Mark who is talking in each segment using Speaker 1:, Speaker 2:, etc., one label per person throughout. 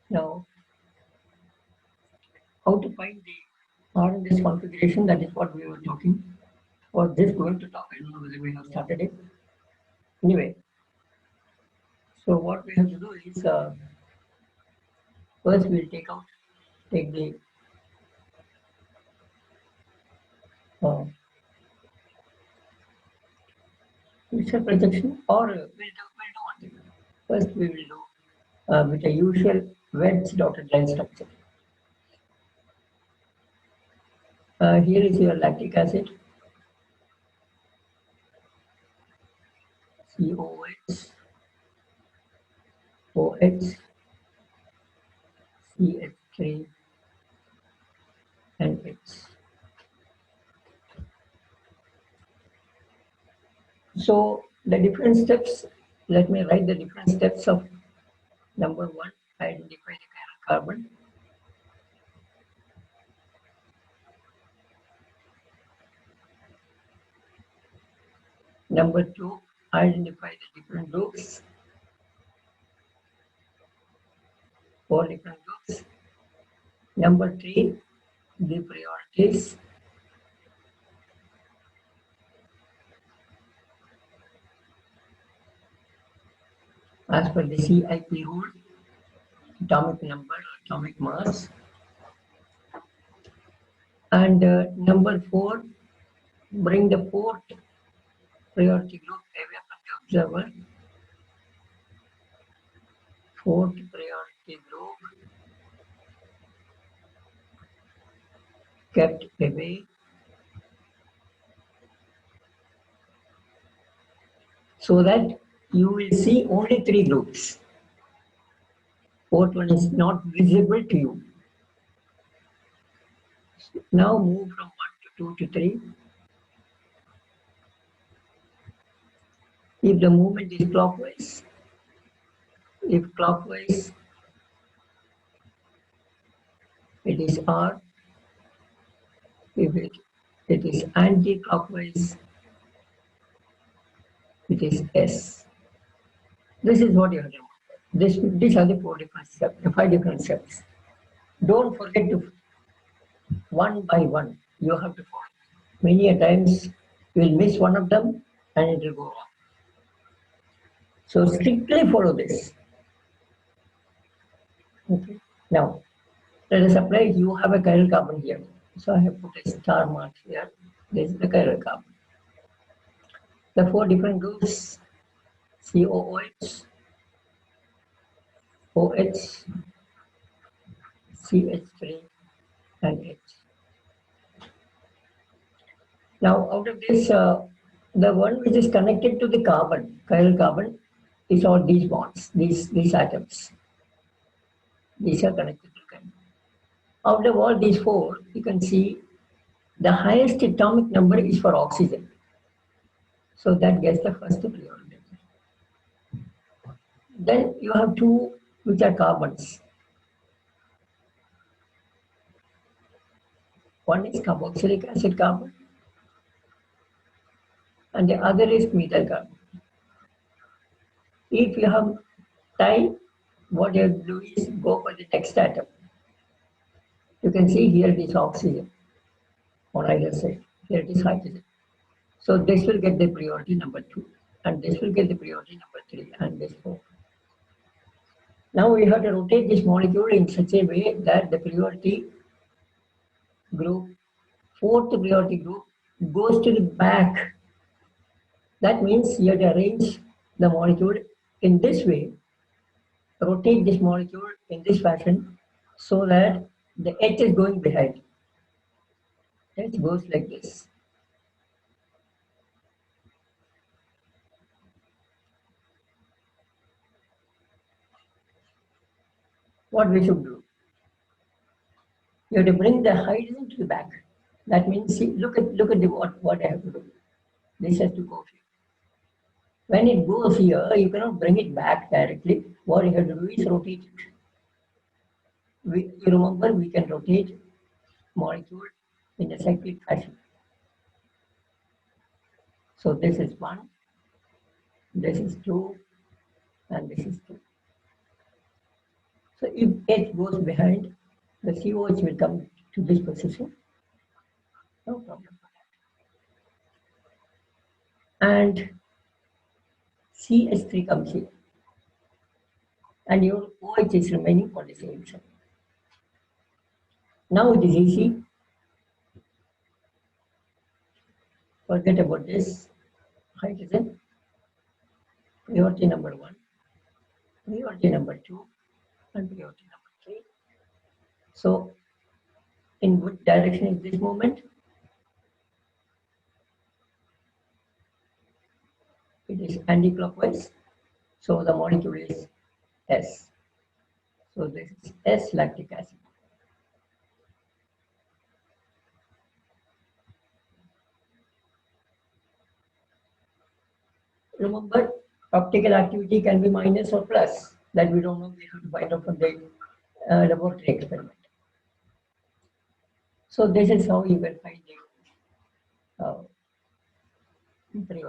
Speaker 1: Now, how to find the R&S configuration? That is what we were talking, or just going to talk. I don't know whether we have started it. Anyway, so what we have to do is first we'll take the picture projection, or we'll do one thing. First, we will do with the usual wedge dotted line structure. Here is your lactic acid, COH, OH, CH3, and H. So the different steps, let me write the different steps of number one, identify the chiral carbon. Number two, identify the different groups, 4 different groups. Number three, the priorities. As per the CIP rule, atomic number, atomic mass. And number four, bring the fourth priority group away from the observer. Fourth priority group kept away. So that you will see only 3 groups. Fourth one is not visible to you. Now move from 1 to 2 to 3. If the movement is clockwise, if clockwise, it is R. If it is anti-clockwise, it is S. This is what you have to do. These are the 4 different steps, the 5 different steps. Don't forget to one by one, you have to follow. Many a times you will miss one of them and it will go wrong. So strictly follow this. Okay. Now, let us apply. You have a chiral carbon here. So I have put a star mark here. This is the chiral carbon. The 4 different groups, COOH, OH, CH3, and H. Now, out of this, the one which is connected to the carbon, chiral carbon, is all these bonds, these atoms. These are connected to carbon. Out of all these 4, you can see the highest atomic number is for oxygen. So that gets the first priority. Then you have 2 which are carbons. One is carboxylic acid carbon and the other is methyl carbon. If you have tie, what you have to do is go for the next atom. You can see here it is oxygen on either side. Here it is hydrogen. So this will get the priority number 2 and this will get the priority number 3 and this 4. Now we have to rotate this molecule in such a way that the priority group, 4th priority group, goes to the back. That means you have to arrange the molecule in this way, rotate this molecule in this fashion so that the H is going behind. H goes like this. What we should do? You have to bring the hydrogen to the back. That means, see, look at the what I have to do. This has to go here. When it goes here, you cannot bring it back directly. What you have to do is rotate it. You remember, we can rotate molecule in a cyclic fashion. So this is 1, this is 2, and this is 2. So if H goes behind, the COH will come to this position. No problem. And CH3 comes here. And your OH is remaining on the same side. Now it is easy. Forget about this hydrogen. Priority number 1, priority number 2, and priority number 3. So in which direction is this movement? It is anti-clockwise. So the molecule is S. So this is S-lactic acid. Remember, optical activity can be minus or plus. That we don't know. We have to find out from the laboratory experiment. So this is how you can find the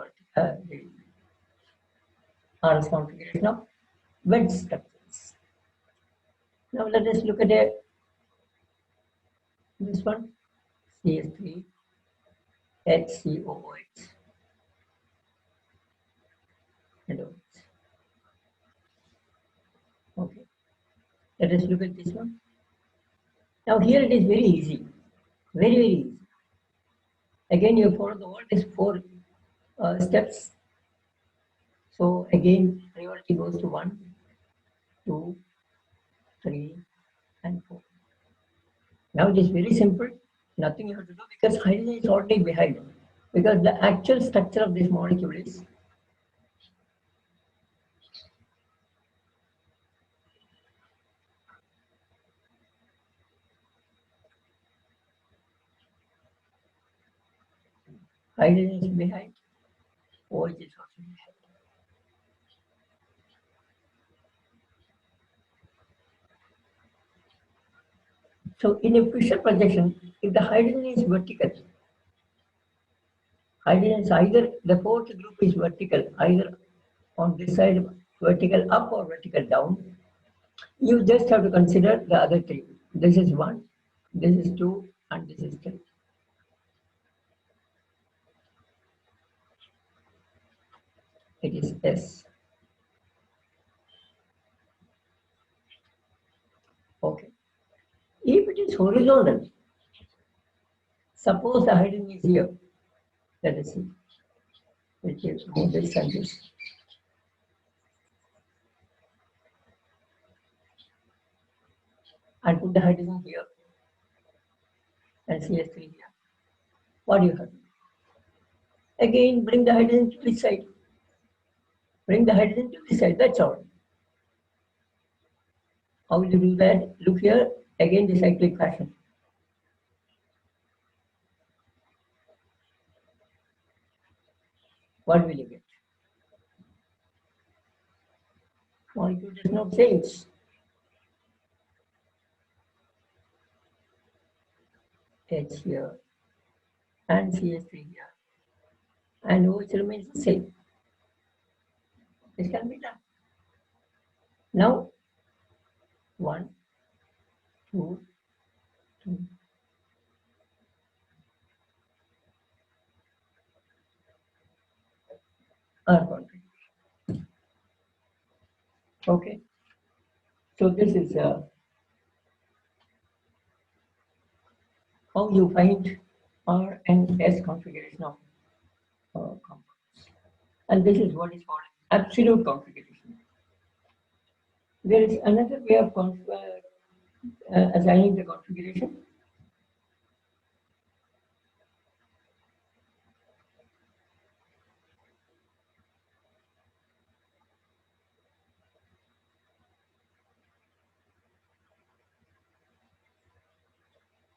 Speaker 1: RS configuration of wedge structures. Now let us look at this one, CH3, HCOOH, and OH. Okay, let us look at this one. Now here it is very easy, very easy. Again, you follow all these 4 steps. So again, priority goes to 1, 2, 3, and 4. Now it is very simple. Nothing you have to do because hydrogen is already behind. Because the actual structure of this molecule is hydrogen is behind, OH is also behind. So in a Fisher projection, if the hydrogen is vertical, hydrogen is either, the fourth group is vertical, either on this side vertical up or vertical down. You just have to consider the other 3. This is 1, this is 2, and this is 3. It is S. Okay. If it is horizontal, suppose the hydrogen is here. Let us see. Which is this and this. And put the hydrogen here and CH3 here. What do you have? Again, bring the hydrogen to this side. Bring the hydrogen to this side. That's all. How will you do that? Look here. Again, the cyclic fashion. What will you get? Molecule does not change. H here and CH3 here. And OH remains the same. This can be done. Now, 1, 2, 3. R configuration. Okay. So this is how you find R and S configuration of compounds. And this is what is called absolute configuration. There is another way of assigning the configuration.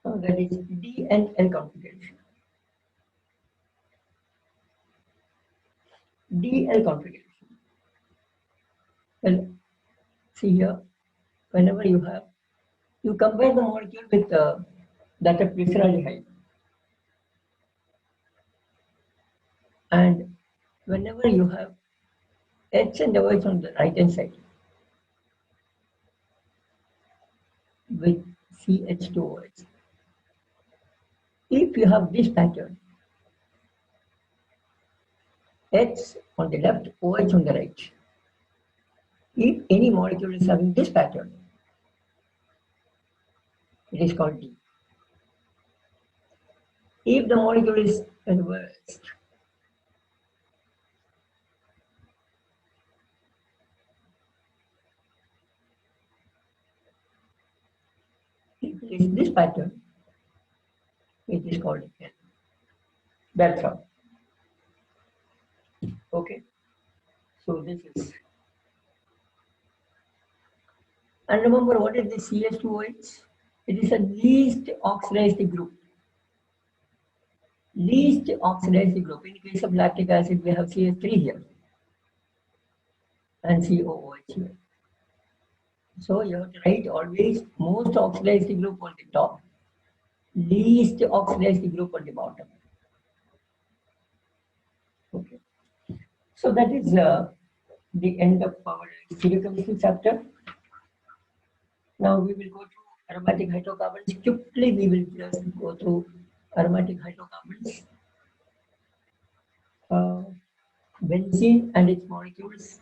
Speaker 1: That is D and L configuration. DL configuration. Well, see here, whenever you compare the molecule with that of glyceraldehyde. And whenever you have H and OH on the right hand side, with CH2OH. If you have this pattern, H on the left, OH on the right. If any molecule is having this pattern, it is called D. If the molecule is reversed, if it is this pattern, it is called L. That's all. Okay. So this is. And remember, what is the CH2OH? It is a least oxidized group. Least oxidized group. In case of lactic acid, we have CH3 here and COOH here. So you have to write always most oxidized group on the top, least oxidized group on the bottom. Okay. So that is the end of our stereochemistry chapter. Now we will go to aromatic hydrocarbons. Quickly we will just go through aromatic hydrocarbons. Benzene and its molecules.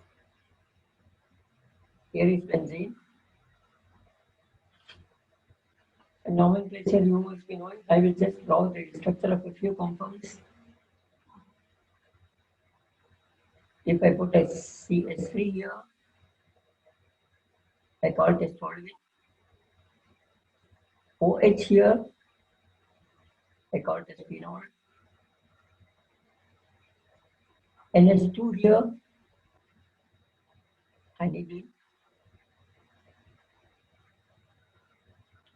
Speaker 1: Here is benzene. A nomenclature you must be knowing. I will just draw the structure of a few compounds. If I put a CH3 here, I call it as toluene. OH here, I call it as phenol. NH2 here, aniline.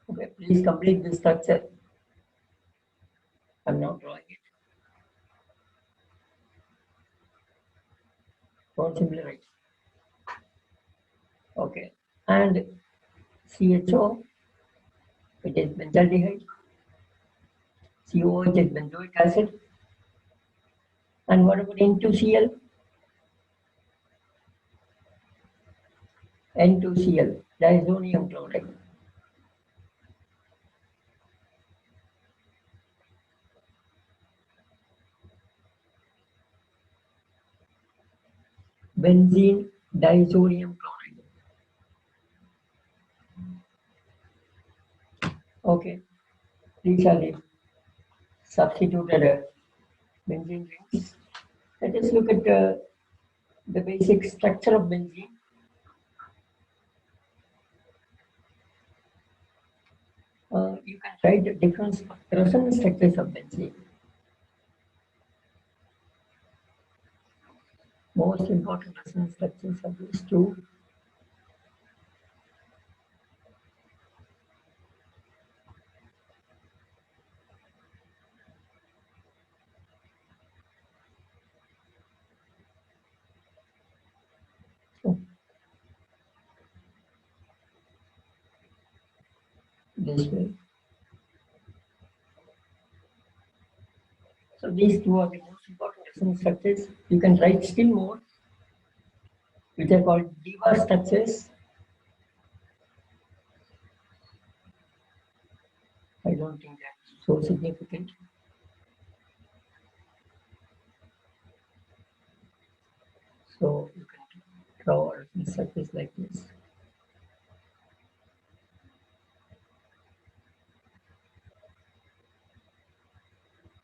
Speaker 1: Okay, please complete the structure. I'm not drawing it. Don't simply write. Okay, and CHO, it is benzaldehyde. COOH is benzoic acid. And what about N2Cl? N2Cl, diazonium chloride. Benzene diazonium chloride. Okay, these are the substituted benzene rings. Let us look at the basic structure of benzene. You can write the different resonance structures of benzene. Most important resonance structures are these two. So, this way. So these two are the most important resonance structures. You can write still more, which are called Diva structures. I don't think that's so significant. So you can draw a resonance structures like this.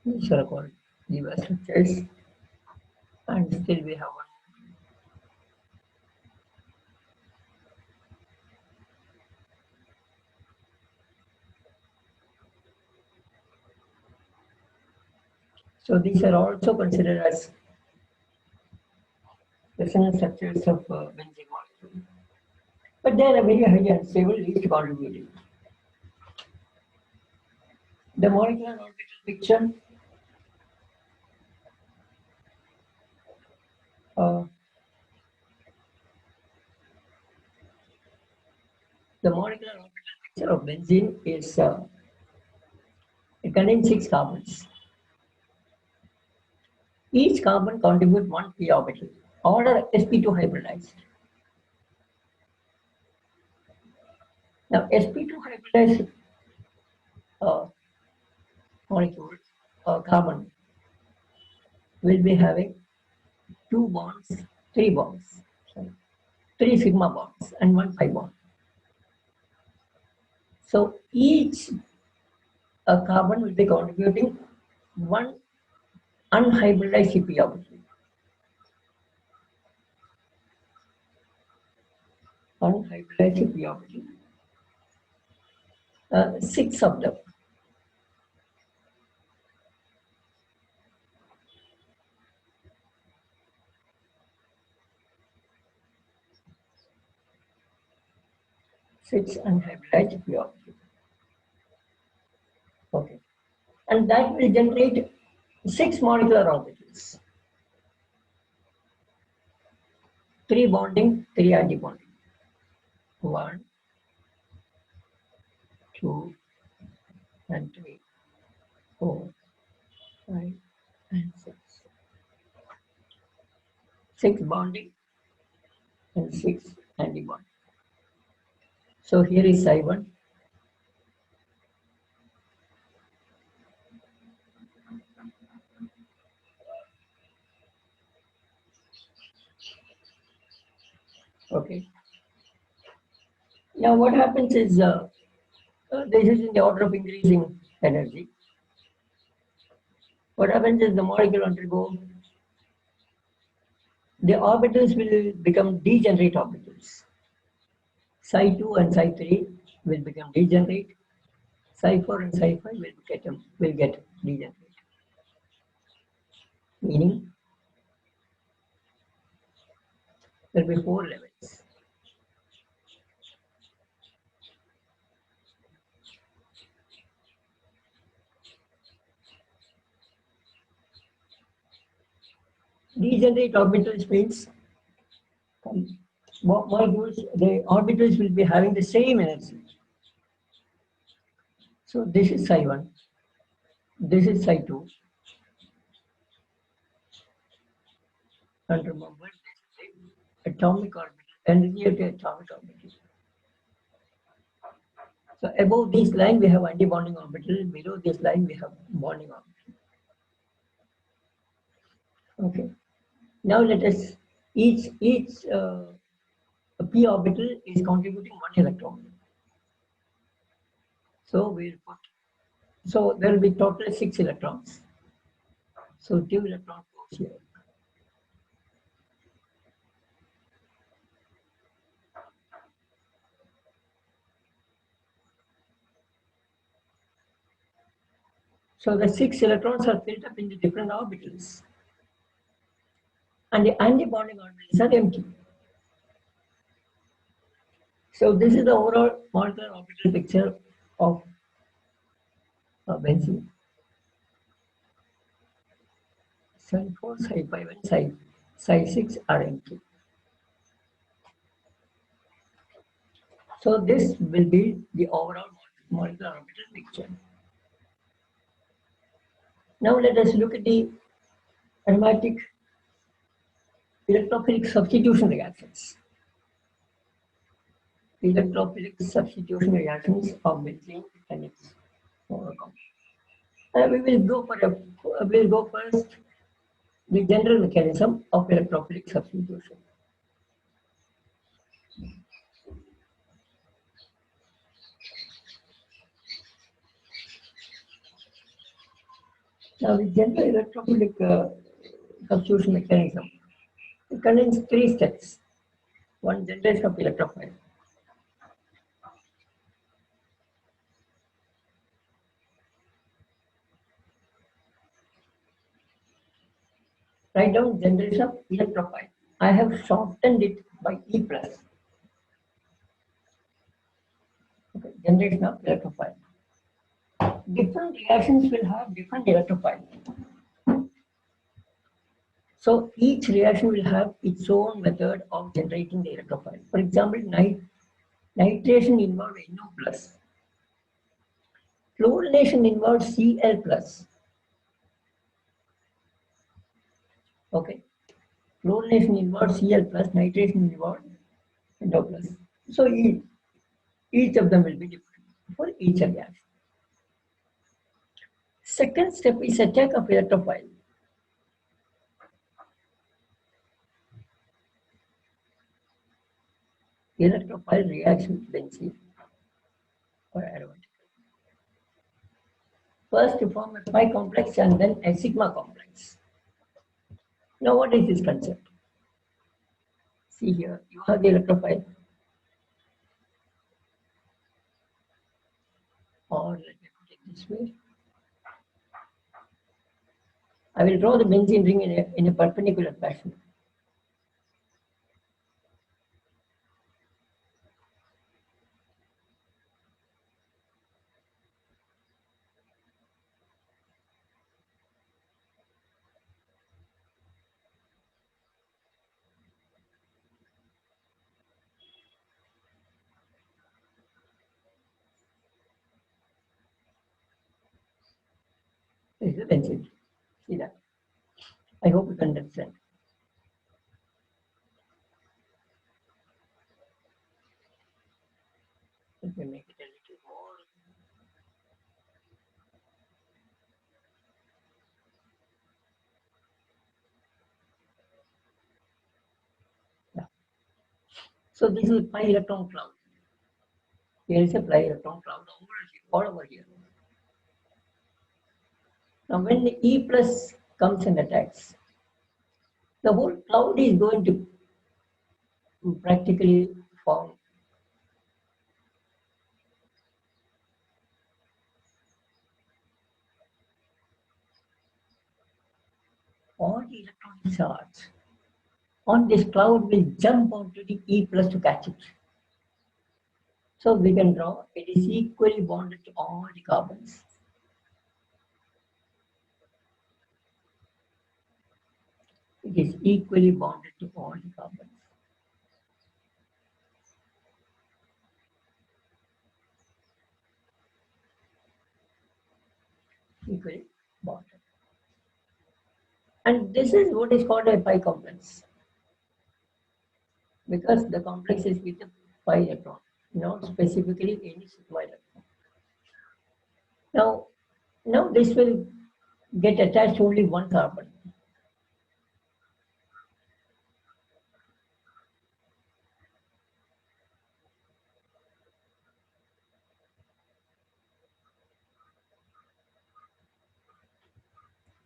Speaker 1: These are called Diva structures. And still we have one. So these are also considered as resonance structures of benzene molecule. But they are very high and stable, least contributing. The molecular orbital picture. The molecular orbital picture of benzene is it contains 6 carbons. Each carbon contributes 1 p orbital. Order sp2 hybridized. Now, sp2 hybridized molecule, carbon, will be having two bonds, three bonds, sorry, three sigma bonds and one pi bond. So each carbon will be contributing one unhybridized CP orbital. Unhybridized CP orbital. Six of them. Six unhybridized CP orbital. Okay. And that will generate six molecular orbitals. Three bonding, three anti-bonding. 1, 2, and 3, 4, 5, and 6. 6 bonding and 6 anti-bonding. So here is Psi1. Okay. Now what happens is this is in the order of increasing energy. What happens is the molecule undergo, the orbitals will become degenerate orbitals. Psi2 and Psi3 will become degenerate. Psi4 and Psi5 will get degenerate. Meaning there will be 4 levels. Degenerate orbitals means molecules, the orbitals will be having the same energy. So this is Psi1, this is Psi2, and remember this is the atomic orbital, energy of the atomic orbital. So above this line we have anti-bonding orbital, below this line we have bonding orbital. Okay. Now let us, each p orbital is contributing 1 electron. So we'll put, so there will be total 6 electrons. So 2 electrons goes here. So the 6 electrons are filled up in the different orbitals. And the anti-bonding orbitals are empty. So this is the overall molecular orbital picture of benzene. Psi4, Psi5, and Psi6 are empty. So this will be the overall molecular orbital picture. Now let us look at the aromatic electrophilic substitution reactions. Electrophilic substitution reactions of benzene and its compound. We'll go first the general mechanism of electrophilic substitution. Now the general electrophilic substitution mechanism, it contains 3 steps. One, generation of electrophile. Write down generation of electrophile. I have shortened it by E plus. Okay, generation of electrophile. Different reactions will have different electrophile. So each reaction will have its own method of generating the electrophile. For example, nitration involves NO plus. Fluorination involves Cl plus. Okay. Fluorination involves Cl plus, nitration involves NO plus. So Each of them will be different for each reaction. Second step is attack of electrophile. Electrophile reaction with benzene or aromatic. First to form a pi complex and then a sigma complex. Now what is this concept? See here, you have the electrophile, or let me put it this way. I will draw the benzene ring in a perpendicular fashion. This is the benzene. See that? I hope you can understand. Let me make it a little more. Yeah. So this is pi electron cloud. Here is a pi electron cloud all over here. Now when the E plus comes and attacks, the whole cloud is going to practically form all the electronic charge on this cloud will jump onto the E plus to catch it. So we can draw it is equally bonded to all the carbons. It is equally bonded to all the carbons. Equally bonded. And this is what is called a pi complex. Because the complex is with a pi electron, not specifically any sigma electron. Now this will get attached to only one carbon.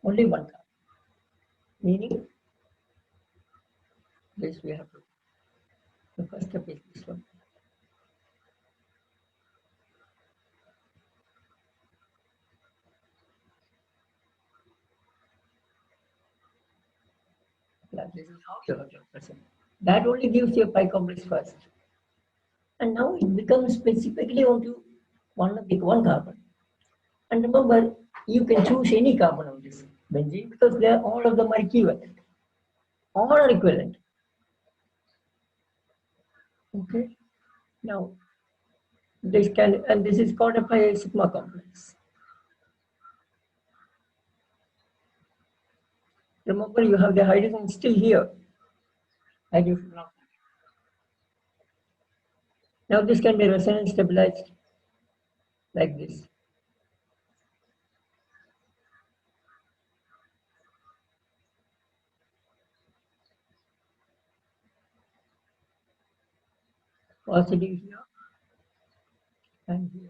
Speaker 1: Only one carbon. Meaning this we have to. The first step is this one. Yeah, this is how you have to represent. That only gives you a pi complex first. And now it becomes specifically onto one carbon. And remember, you can choose any carbon of this benzene because they are all of them are equivalent. All are equivalent. Okay. Now this can and this is called a pi sigma complex. Remember, you have the hydrogen still here. Hydrogen. Now this can be resonance stabilized like this. Positive here and here.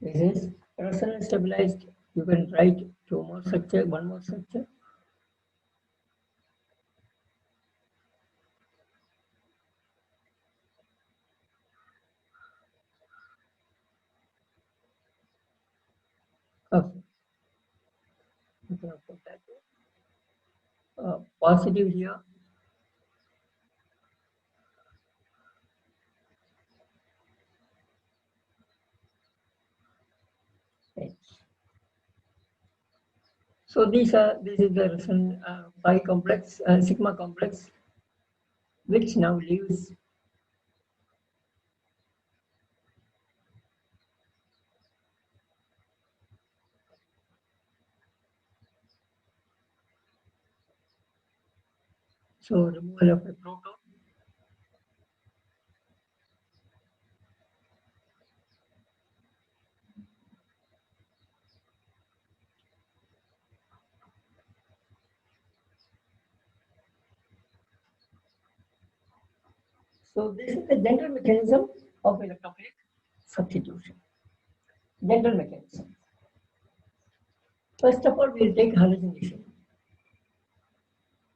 Speaker 1: This is resonance stabilized. You can write two more structure, one more structure. Okay. You can put that positive here. H. So this is the reason pi complex, sigma complex, which now leaves So removal of a proton. So this is the general mechanism of electrophilic substitution. General mechanism. First of all, we'll take halogenation.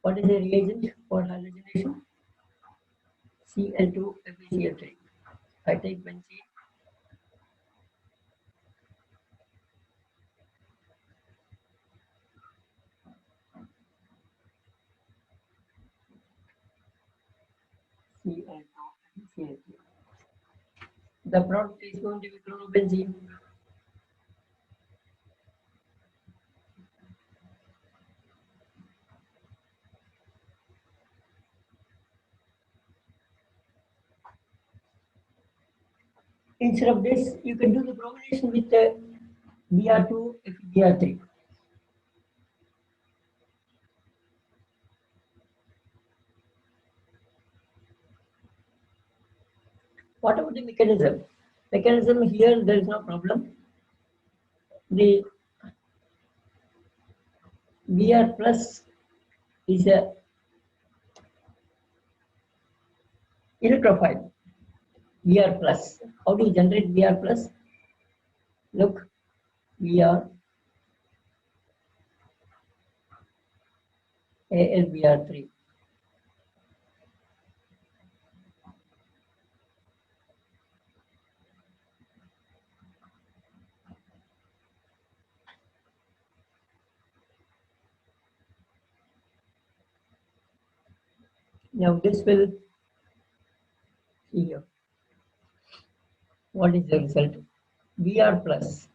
Speaker 1: What is the reagent for halogenation? Cl2 FeCl3. I take benzene. Cl2 FeCl3. The product is going to be chlorobenzene. Instead of this, you can do the bromination with the Br2 FeBr3. What about the mechanism? Mechanism here, there is no problem. The Br plus is a electrophile. Br plus. How do you generate Br plus? Look, Br, AlBr3. Now this will, see here, what is the result? Br plus,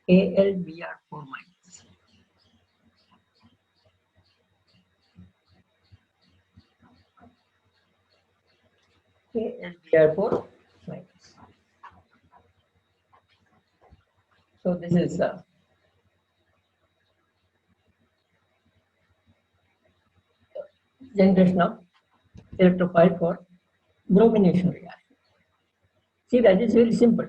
Speaker 1: AlBr4 minus. AlBr4 minus. So this is generation of electrophile for bromination reaction. See, that is very simple.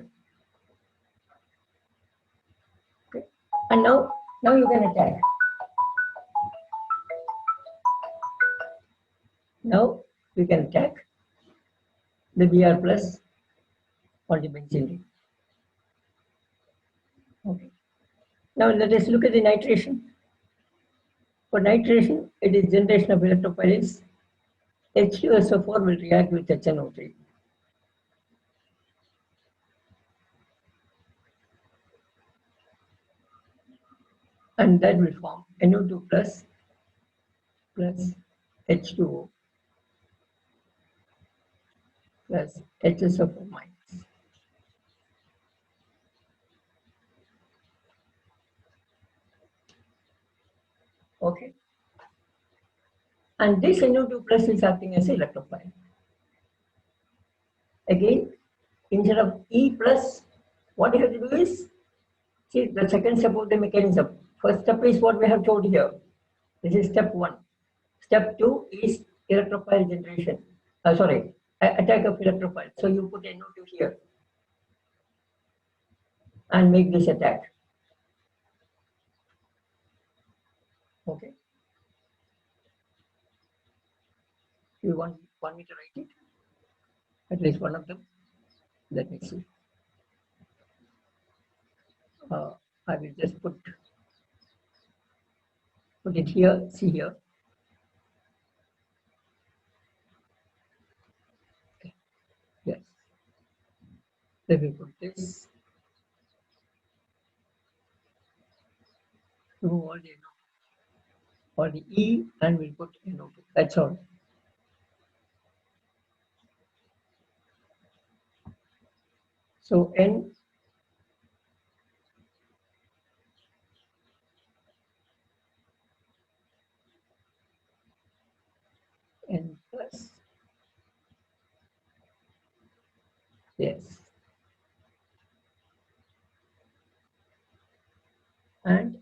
Speaker 1: Okay. And now you can attack. Now we can attack the Br plus on the benzene ring. Okay. Now let us look at the nitration. For nitration, it is generation of electrophiles. H2SO4 will react with HNO3. And that will form NO2 plus H2O plus HSO4 minus. Okay. And this NO2 plus is acting as an electrophile. Again, instead of E plus, what you have to do is, see the second step of the mechanism. First step is what we have told here. This is step 1. Step 2 is electrophile generation. Attack of electrophile. So you put NO2 here and make this attack. Okay. You want me to write it? At least one of them. Let me see. I will just put it here. See here. Okay. Yes. Let me put this. Remove all the E and we'll put NO2. That's all. So N plus, yes, and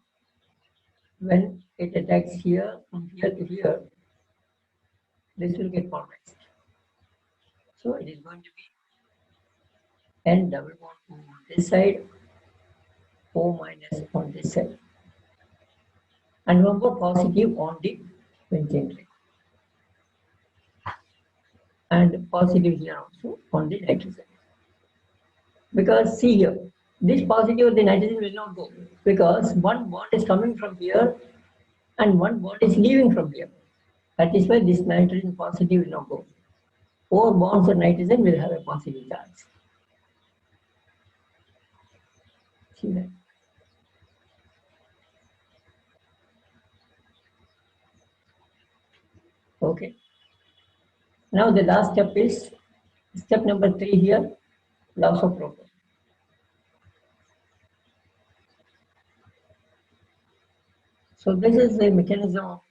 Speaker 1: when it attacks here, from here to here, this will get polarized. So it is going to be N double bond on this side, O minus on this side. And one more positive on the benzene ring. And positive here also on the nitrogen. Because see here, this positive of the nitrogen will not go because one bond is coming from here and one bond is leaving from here. That is why this nitrogen positive will not go. 4 bonds of nitrogen will have a positive charge. See that? Okay. Now the last step is step number 3 here, loss of proton. So this is the mechanism of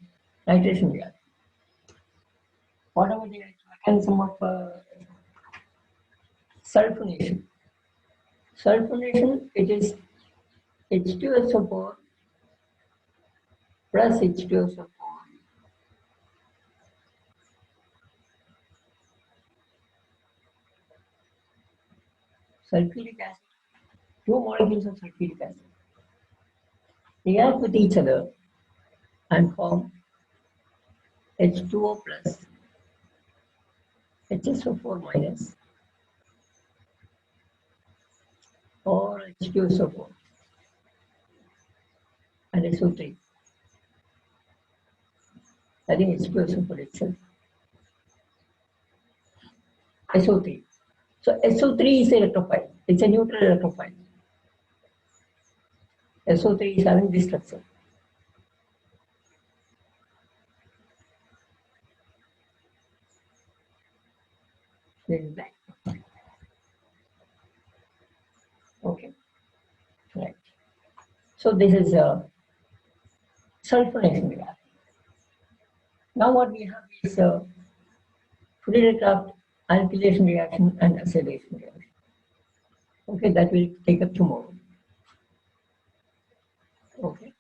Speaker 1: nitration reaction. What about the mechanism of sulfonation? Sulfonation, it is H2SO4 plus H2SO4 sulfuric acid, 2 molecules of sulfuric acid react with each other and form H2O plus HSO4 minus or H2SO4 and SO3. I think H2SO4 itself. SO3. So SO3 is a electrophile. It's a neutral electrophile. SO3 is having this structure. This is black. Okay. Right. So this is a sulfonation reaction. Now what we have is a Friedel-Crafts alkylation reaction and acylation reaction. Okay, that will take up tomorrow. Okay.